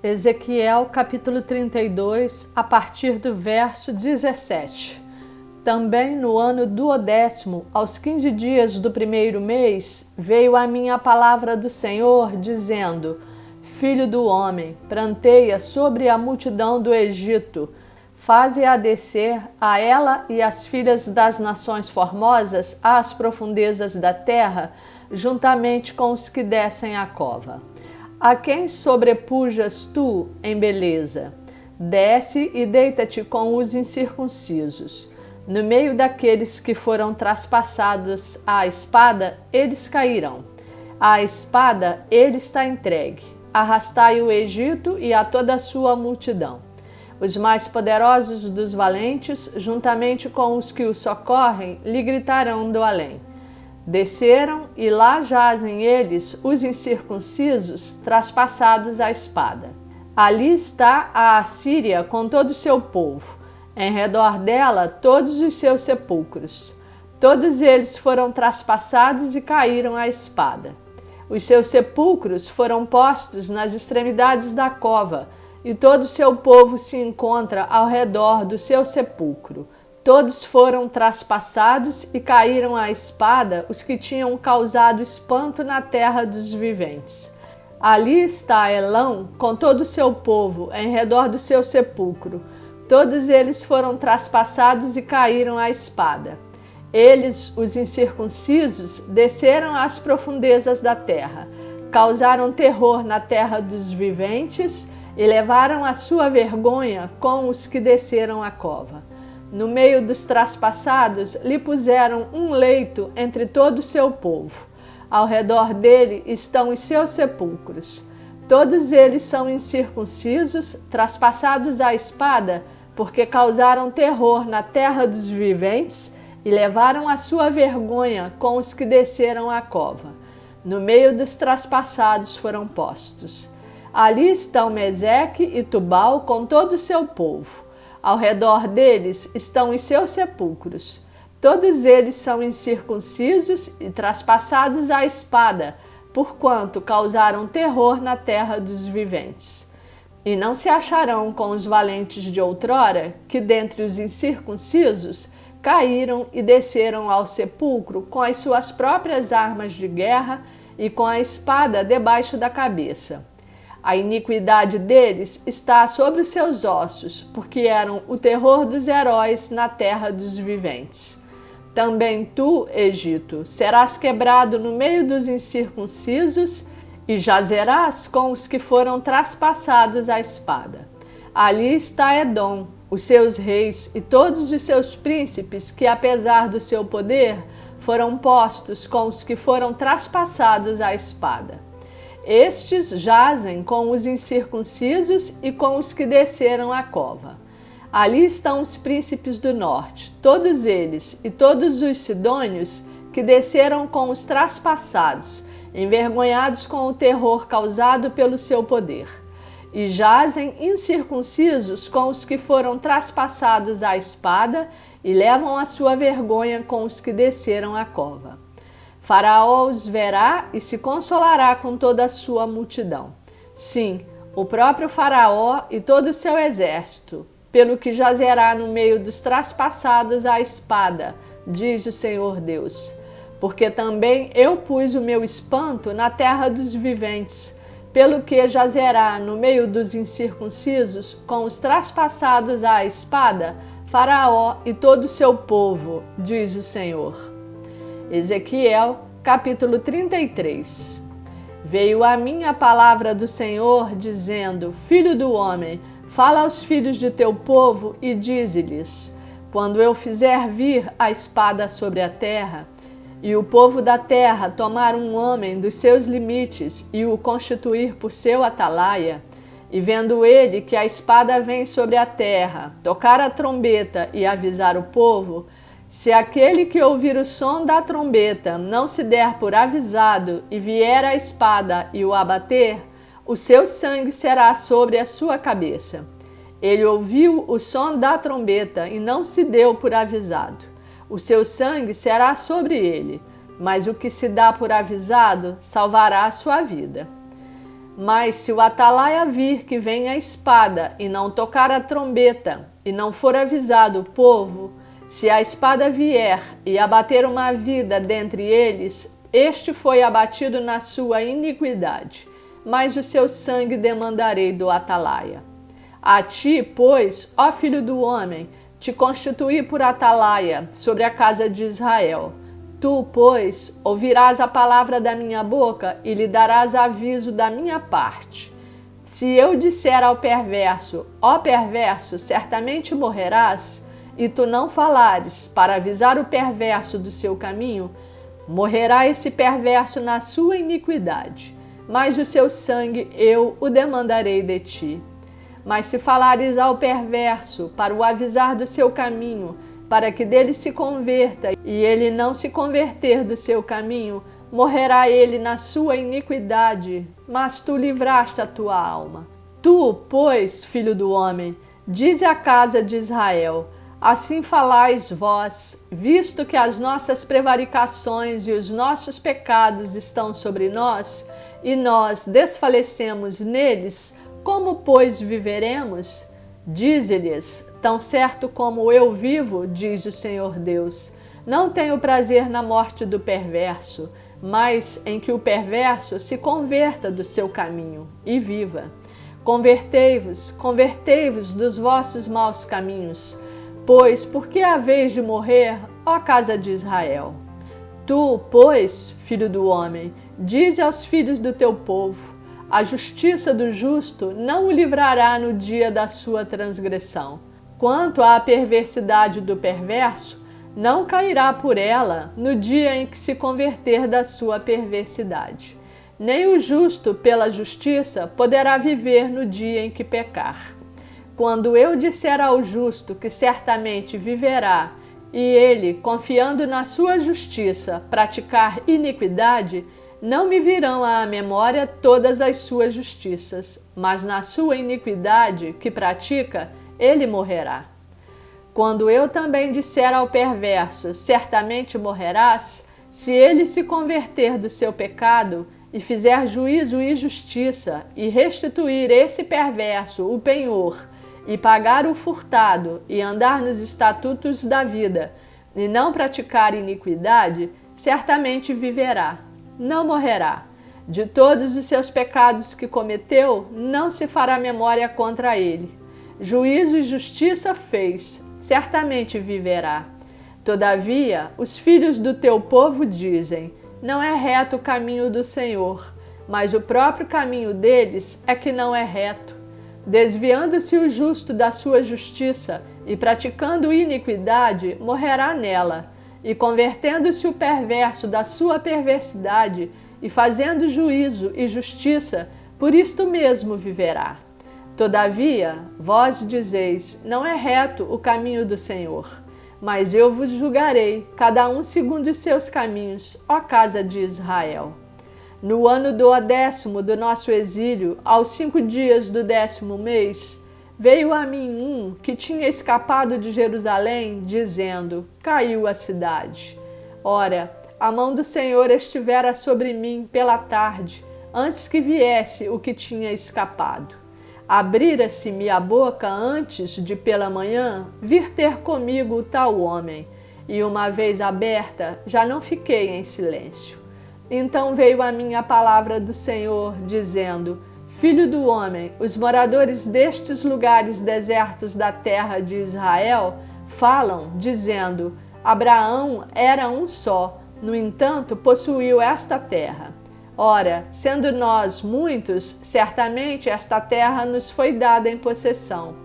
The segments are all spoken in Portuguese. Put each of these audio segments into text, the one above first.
Ezequiel capítulo 32, a partir do verso 17. Também no ano 12º, aos 15 dias do primeiro mês, veio a mim a palavra do Senhor, dizendo: Filho do homem, pranteia sobre a multidão do Egito, faze-a descer, a ela e as filhas das nações formosas, às profundezas da terra, juntamente com os que descem a cova. A quem sobrepujas tu em beleza? Desce e deita-te com os incircuncisos. No meio daqueles que foram traspassados à espada, eles cairão. À espada ele está entregue. Arrastai o Egito e a toda a sua multidão. Os mais poderosos dos valentes, juntamente com os que o socorrem, lhe gritarão do além. Desceram e lá jazem eles, os incircuncisos, traspassados à espada. Ali está a Assíria com todo o seu povo, em redor dela todos os seus sepulcros. Todos eles foram traspassados e caíram à espada. Os seus sepulcros foram postos nas extremidades da cova, e todo o seu povo se encontra ao redor do seu sepulcro. Todos foram traspassados e caíram à espada os que tinham causado espanto na terra dos viventes. Ali está Elão com todo o seu povo em redor do seu sepulcro. Todos eles foram traspassados e caíram à espada. Eles, os incircuncisos, desceram às profundezas da terra, causaram terror na terra dos viventes e levaram a sua vergonha com os que desceram a cova. No meio dos traspassados, lhe puseram um leito entre todo o seu povo. Ao redor dele estão os seus sepulcros. Todos eles são incircuncisos, traspassados à espada, porque causaram terror na terra dos viventes e levaram a sua vergonha com os que desceram a cova. No meio dos traspassados foram postos. Ali estão Meseque e Tubal com todo o seu povo. Ao redor deles estão os seus sepulcros. Todos eles são incircuncisos e traspassados à espada, porquanto causaram terror na terra dos viventes. E não se acharão com os valentes de outrora, que dentre os incircuncisos caíram e desceram ao sepulcro com as suas próprias armas de guerra e com a espada debaixo da cabeça. A iniquidade deles está sobre os seus ossos, porque eram o terror dos heróis na terra dos viventes. Também tu, Egito, serás quebrado no meio dos incircuncisos e jazerás com os que foram traspassados à espada. Ali está Edom, os seus reis e todos os seus príncipes que, apesar do seu poder, foram postos com os que foram traspassados à espada. Estes jazem com os incircuncisos e com os que desceram a cova. Ali estão os príncipes do norte, todos eles e todos os sidônios que desceram com os traspassados, envergonhados com o terror causado pelo seu poder. E jazem incircuncisos com os que foram traspassados à espada e levam a sua vergonha com os que desceram a cova. Faraó os verá e se consolará com toda a sua multidão. Sim, o próprio Faraó e todo o seu exército, pelo que jazerá no meio dos traspassados à espada, diz o Senhor Deus. Porque também eu pus o meu espanto na terra dos viventes, pelo que jazerá no meio dos incircuncisos, com os traspassados à espada, Faraó e todo o seu povo, diz o Senhor. Ezequiel, capítulo 33. Veio a mim a palavra do Senhor, dizendo: Filho do homem, fala aos filhos de teu povo e dize-lhes: Quando eu fizer vir a espada sobre a terra, e o povo da terra tomar um homem dos seus limites e o constituir por seu atalaia, e vendo ele que a espada vem sobre a terra, tocar a trombeta e avisar o povo, se aquele que ouvir o som da trombeta não se der por avisado e vier a espada e o abater, o seu sangue será sobre a sua cabeça. Ele ouviu o som da trombeta e não se deu por avisado. O seu sangue será sobre ele, mas o que se dá por avisado salvará a sua vida. Mas se o atalaia vir que vem a espada e não tocar a trombeta e não for avisado o povo, se a espada vier e abater uma vida dentre eles, este foi abatido na sua iniquidade, mas o seu sangue demandarei do atalaia. A ti, pois, ó filho do homem, te constituí por atalaia sobre a casa de Israel. Tu, pois, ouvirás a palavra da minha boca e lhe darás aviso da minha parte. Se eu disser ao perverso, ó perverso, certamente morrerás, e tu não falares para avisar o perverso do seu caminho, morrerá esse perverso na sua iniquidade, mas o seu sangue eu o demandarei de ti. Mas se falares ao perverso para o avisar do seu caminho, para que dele se converta, e ele não se converter do seu caminho, morrerá ele na sua iniquidade, mas tu livraste a tua alma. Tu, pois, filho do homem, dize à casa de Israel: assim falais vós, visto que as nossas prevaricações e os nossos pecados estão sobre nós, e nós desfalecemos neles, como, pois, viveremos? Dize-lhes: tão certo como eu vivo, diz o Senhor Deus, não tenho prazer na morte do perverso, mas em que o perverso se converta do seu caminho e viva. Convertei-vos, convertei-vos dos vossos maus caminhos, pois por que haveis de morrer, ó casa de Israel? Tu, pois, filho do homem, dize aos filhos do teu povo: a justiça do justo não o livrará no dia da sua transgressão. Quanto à perversidade do perverso, não cairá por ela no dia em que se converter da sua perversidade. Nem o justo pela justiça poderá viver no dia em que pecar. Quando eu disser ao justo que certamente viverá, e ele, confiando na sua justiça, praticar iniquidade, não me virão à memória todas as suas justiças, mas na sua iniquidade que pratica, ele morrerá. Quando eu também disser ao perverso, certamente morrerás, se ele se converter do seu pecado e fizer juízo e justiça, e restituir esse perverso o penhor, e pagar o furtado, e andar nos estatutos da vida, e não praticar iniquidade, certamente viverá, não morrerá. De todos os seus pecados que cometeu, não se fará memória contra ele. Juízo e justiça fez, certamente viverá. Todavia, os filhos do teu povo dizem: não é reto o caminho do Senhor, mas o próprio caminho deles é que não é reto. Desviando-se o justo da sua justiça e praticando iniquidade, morrerá nela. E convertendo-se o perverso da sua perversidade e fazendo juízo e justiça, por isto mesmo viverá. Todavia, vós dizeis: não é reto o caminho do Senhor. Mas eu vos julgarei, cada um segundo os seus caminhos, ó casa de Israel. No ano do 10º do nosso exílio, aos 5 dias do 10º mês, veio a mim um que tinha escapado de Jerusalém, dizendo: caiu a cidade. Ora, a mão do Senhor estivera sobre mim pela tarde, antes que viesse o que tinha escapado. Abrira-se-me a boca antes de pela manhã vir ter comigo o tal homem, e uma vez aberta, já não fiquei em silêncio. Então veio a mim a palavra do Senhor, dizendo: filho do homem, os moradores destes lugares desertos da terra de Israel falam, dizendo: Abraão era um só, no entanto possuiu esta terra. Ora, sendo nós muitos, certamente esta terra nos foi dada em possessão.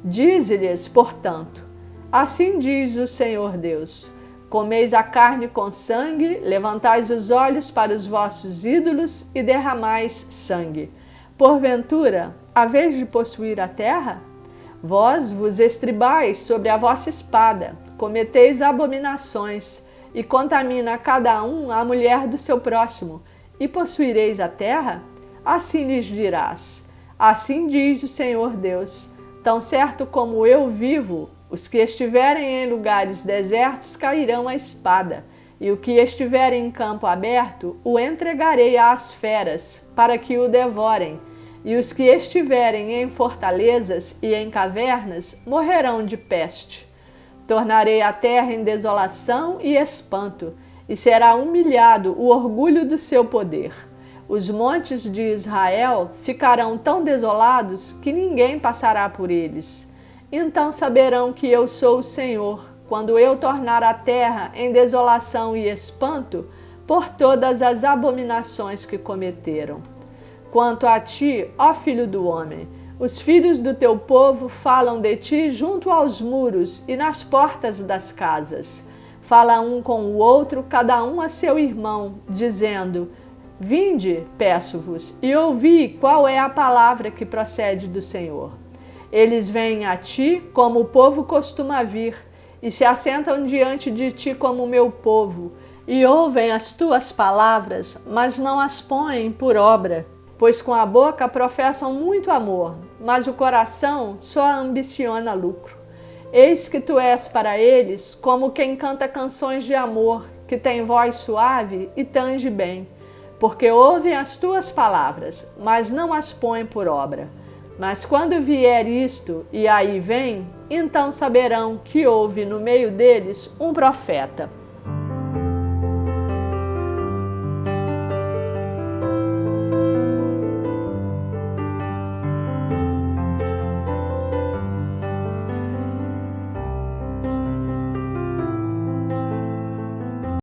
Dize-lhes, portanto: assim diz o Senhor Deus: comeis a carne com sangue, levantais os olhos para os vossos ídolos e derramais sangue. Porventura, haveis de possuir a terra? Vós vos estribais sobre a vossa espada, cometeis abominações, e contamina cada um a mulher do seu próximo, e possuireis a terra? Assim lhes dirás: assim diz o Senhor Deus: tão certo como eu vivo, os que estiverem em lugares desertos cairão à espada, e o que estiver em campo aberto, o entregarei às feras, para que o devorem, e os que estiverem em fortalezas e em cavernas morrerão de peste. Tornarei a terra em desolação e espanto, e será humilhado o orgulho do seu poder. Os montes de Israel ficarão tão desolados que ninguém passará por eles. Então saberão que eu sou o Senhor, quando eu tornar a terra em desolação e espanto por todas as abominações que cometeram. Quanto a ti, ó filho do homem, os filhos do teu povo falam de ti junto aos muros e nas portas das casas. Fala um com o outro, cada um a seu irmão, dizendo: Vinde, peço-vos, e ouvi qual é a palavra que procede do Senhor. Eles vêm a ti como o povo costuma vir, e se assentam diante de ti como meu povo, e ouvem as tuas palavras, mas não as põem por obra. Pois com a boca professam muito amor, mas o coração só ambiciona lucro. Eis que tu és para eles como quem canta canções de amor, que tem voz suave e tange bem, porque ouvem as tuas palavras, mas não as põem por obra. Mas quando vier isto, e aí vem, então saberão que houve no meio deles um profeta.